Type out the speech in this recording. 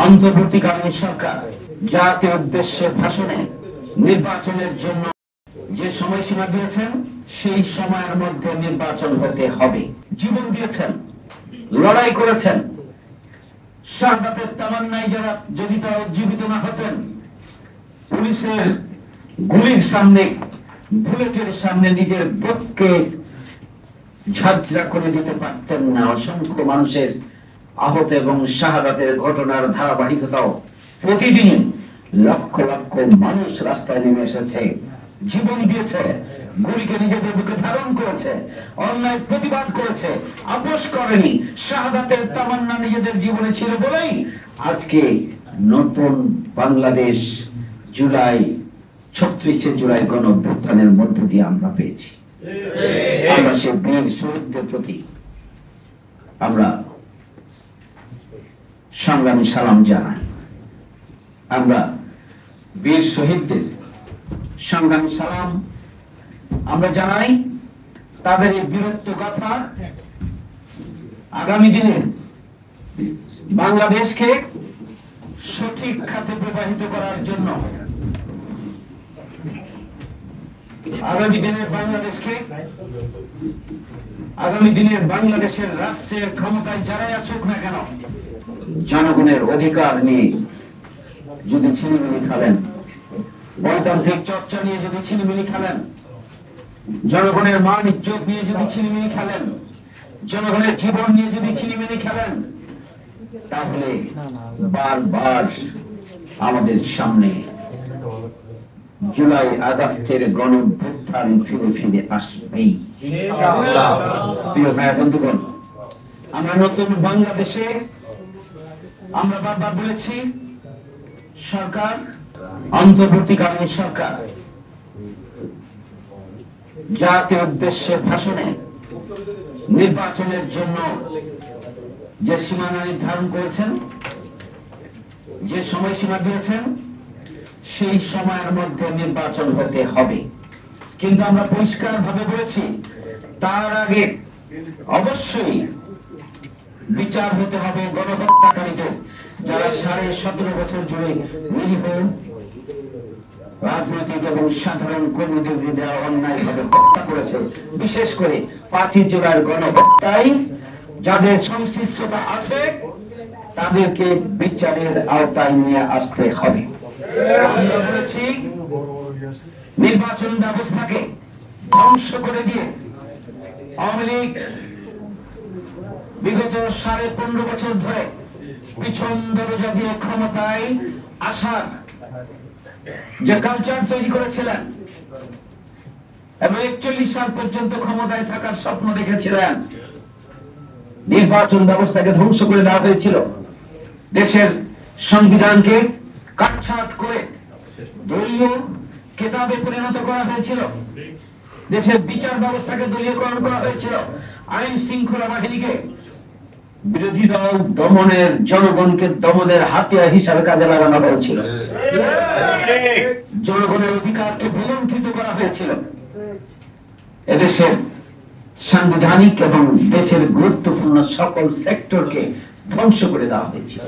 অন্তর্বর্তীকালীন সরকার জাতির উদ্দেশ্যে ভাষণে নির্বাচনের জন্য যে সময়সীমা দিয়েছেন সেই সময়ের মধ্যে নির্বাচন হতে হবে। জীবন দিয়েছেন, লড়াই করেছেন, শাহাদাতের তামান্নায় যারা যদি তারা জীবিত না হতেন, পুলিশের গুলির সামনে, বুলেটের সামনে নিজের বুককে ঝাঁঝরা করে দিতে পারতেন না। অসংখ্য মানুষের আহত এবং শাহাদাতের ঘটনার ধারাবাহিকতাও প্রতিদিন লক্ষ লক্ষ মানুষ রাস্তায় নেমে এসেছে, জীবন দিয়েছে, গুলিকে নিজেদের বুকে ধারণ করেছে, অন্যায় প্রতিবাদ করেছে, আপোষ করেনি। শাহাদাতের তামান্না নিজেদের জীবনে ছিল বলেই আজকে নতুন বাংলাদেশ জুলাই ৩৬শে জুলাই গণঅভ্যুত্থানের মধ্য দিয়ে আমরা পেয়েছি। আমরা সে বীর শহীদদের প্রতি আমরা সংগ্রামী সালাম জানাই। আমরা বীর শহীদদের সংগ্রামী সালাম আমরা জানাই। তাদের এই বীরত্ব গাথা আগামী দিনে বাংলাদেশকে সঠিক খাতে প্রবাহিত করার জন্য, আগামী দিনের বাংলাদেশের রাষ্ট্রের ক্ষমতায় যারাই আসুক না কেন, জনগণের অধিকার নিয়ে যদি ছিনিমিনি খেলেন, গণতান্ত্রিক চর্চা নিয়ে যদি ছিনিমিনি খেলেন, জনগণের মান ইজ্জত নিয়ে যদি ছিনিমিনি খেলেন, জনগণের জীবন নিয়ে যদি ছিনিমিনি খেলেন, তাহলে বারবার আমাদের সামনে জুলাই আগস্টের গণঅভ্যুত্থান ফিরে ফিরে আসবেই। প্রিয় ভাই বন্ধুগণ, আমরা নতুন বাংলাদেশে আমরা বারবার বলেছি, সরকার, অন্তর্বর্তীকালীন সরকার জাতির উদ্দেশ্যে ভাষণে নির্বাচনের জন্য যে সীমানা নির্ধারণ করেছেন, যে সময়সীমা দিয়েছেন, সেই সময়ের মধ্যে নির্বাচন হতে হবে। কিন্তু আমরা পরিষ্কার ভাবে বলেছি, তার আগে অবশ্যই বিচার হতে হবে গণহত্যাকারীদের, যারা 17.5 বছর জুড়ে নিরীহ রাজনৈতিক এবং সাধারণ কর্মীদের বিরুদ্ধে অন্যায়ভাবে হত্যা করেছে। বিশেষ করে 5ই জুলাইয়ের গণহত্যায় যাদের সংশ্লিষ্টতা আছে তাদেরকে বিচারের আওতায় নিয়ে আসতে হবে। আমরা বলেছি, নির্বাচন ব্যবস্থাকে ধ্বংস করে দিয়ে আওয়ামী লীগ বিগত 15.5 বছর ধরে পিছন দরজা দিয়ে ক্ষমতায় আসার যে কালচার তৈরি করেছিলেন এবং 41 সাল পর্যন্ত ক্ষমতায় থাকার স্বপ্ন দেখেছিলেন, নির্বাচন ব্যবস্থাকে ধ্বংস করে দেওয়া হয়েছিল। দেশের সংবিধানকে কাটছাঁট করে দলীয় কেতাবে পরিণত করা হয়েছিল, দেশের বিচার ব্যবস্থাকে দলীয়করণ করা হয়েছিল, আইন শৃঙ্খলা বাহিনীকে বিরোধী দল দমনের, জনগণকে দমনের হাতিয়ার হিসাবে কাজে লাগানো হয়েছিল, জনগণের অধিকারকে ভুলণ্ঠিত করা হয়েছিল, এদেশের সাংবিধানিক এবং দেশের গুরুত্বপূর্ণ সকল সেক্টরকে ধ্বংস করে দেওয়া হয়েছিল।